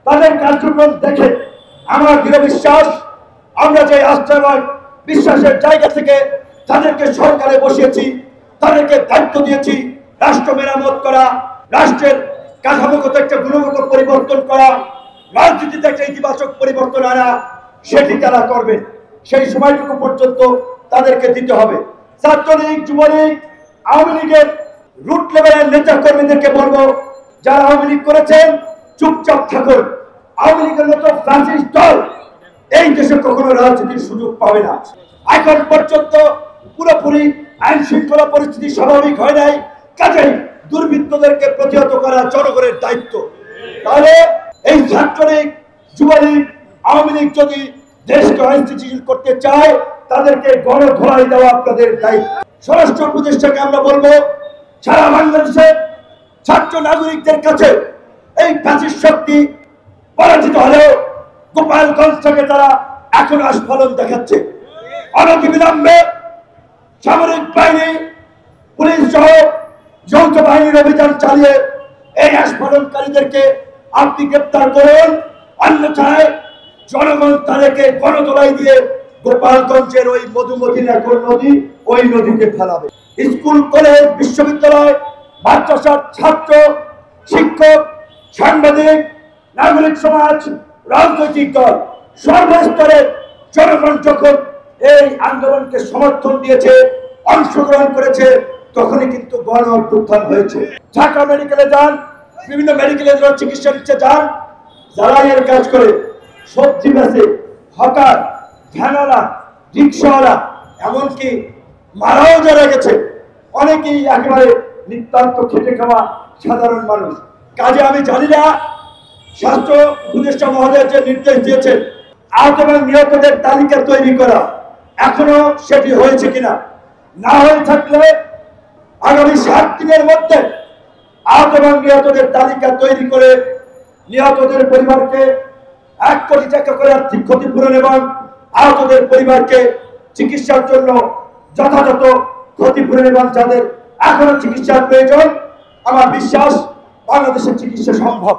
তাদের কার্যক্রম দেখে আমার দৃঢ় বিশ্বাস, আমরা যে আস্থা এবং বিশ্বাসের জায়গা থেকে তাদেরকে সরকারে বসিয়েছি, তাদেরকে দায়িত্ব দিয়েছি রাষ্ট্র মেরামত করা, রাষ্ট্রের কাঠামোগত একটা গুণগত পরিবর্তন করা, রাজনীতিতে একটা ইতিবাচক পরিবর্তন আনা, সেটি তারা করবে। সেই সময়টুকু পর্যন্ত তাদেরকে দিতে হবে। ছাত্রলীগ, যুবলীগ, আওয়ামী লীগের রুট লেভেলের নেতা কর্মীদেরকে বলবো, যারা আওয়ামী লীগ করেছেন চুপচাপ থাকুন। আওয়ামী লীগের মতো ফ্যাসিস্ট দল এই দেশে কখনো রাজনীতির সুযোগ পাবে না। এখন পর্যন্ত পুরোপুরি আইন শৃঙ্খলা পরিস্থিতি স্বাভাবিক হয় নাই, কাজেই দুর্বৃত্তদেরকে প্রতিহত করা জনগণের দায়িত্ব। তাহলে এই ছাত্রলীগ, যুবলীগ, আওয়ামী লীগ যদি দেশকে অস্থিতিশীল করতে চায়, তাদেরকে গণধোলাই দেওয়া আপনাদের দায়িত্ব। স্বরাষ্ট্র উপদেষ্টাকে আমরা বলবো, সারা বাংলাদেশে ছাত্র নাগরিকদের কাছে এই ফ্যাসিস্ট শক্তি পরাজিত হলেও গোপালগঞ্জ থেকে তারা এখন আস্ফালন দেখাচ্ছে। অনতিবিলম্বে সামরিক বাহিনী, পুলিশ সহ যৌথ বাহিনীর অভিযান চালিয়ে এই আস্ফালনকারীদেরকে আপনি গ্রেপ্তার করুন, অন্যথায় জনগণ তাদেরকে গণধোলাই দিয়ে গোপালগঞ্জের ওই মধুমতি নদী, ওই নদীতে ফেলাবে। স্কুল, কলেজ, বিশ্ববিদ্যালয়, মাদ্রাসার ছাত্র, শিক্ষক, সাংবাদিক, নাগরিক সমাজ, রাজনৈতিক দল, সর্বস্তরের জনগণ যখন এই আন্দোলনকে সমর্থন দিয়েছে, অংশগ্রহণ করেছে, তখনই কিন্তু গণ অভ্যুত্থান হয়েছে। ঢাকা মেডিকেলে যান, বিভিন্ন মেডিকেলে চিকিৎসা নিচ্ছে যান, যারা এর কাজ করে, সবজি বেচে, হকার, ভ্যানওয়ালা, রিক্সাওয়ালা, এমনকি মারাও যারা গেছে, অনেকেই একেবারে নিতান্ত খেটে খাওয়া সাধারণ মানুষ। কাজে আমি জানি না স্বাস্থ্য উপদেষ্টা মহোদয় যে নির্দেশ দিয়েছেন আহত এবং নিহতদের তালিকা তৈরি করা, এখনো সেটি হয়েছে কিনা, না হয়ে থাকলে আগামী 7 দিনের মধ্যে আহত এবং নিহতদের তালিকা তৈরি করে নিহতদের পরিবারকে 1 কোটি টাকা করে আর্থিক ক্ষতিপূরণ এবং আহতদের পরিবারকে চিকিৎসার জন্য যথাযথ ক্ষতিপূরণ এবং যাদের এখনো চিকিৎসার প্রয়োজন, আমার বিশ্বাস বাংলাদেশের চিকিৎসা সম্ভব।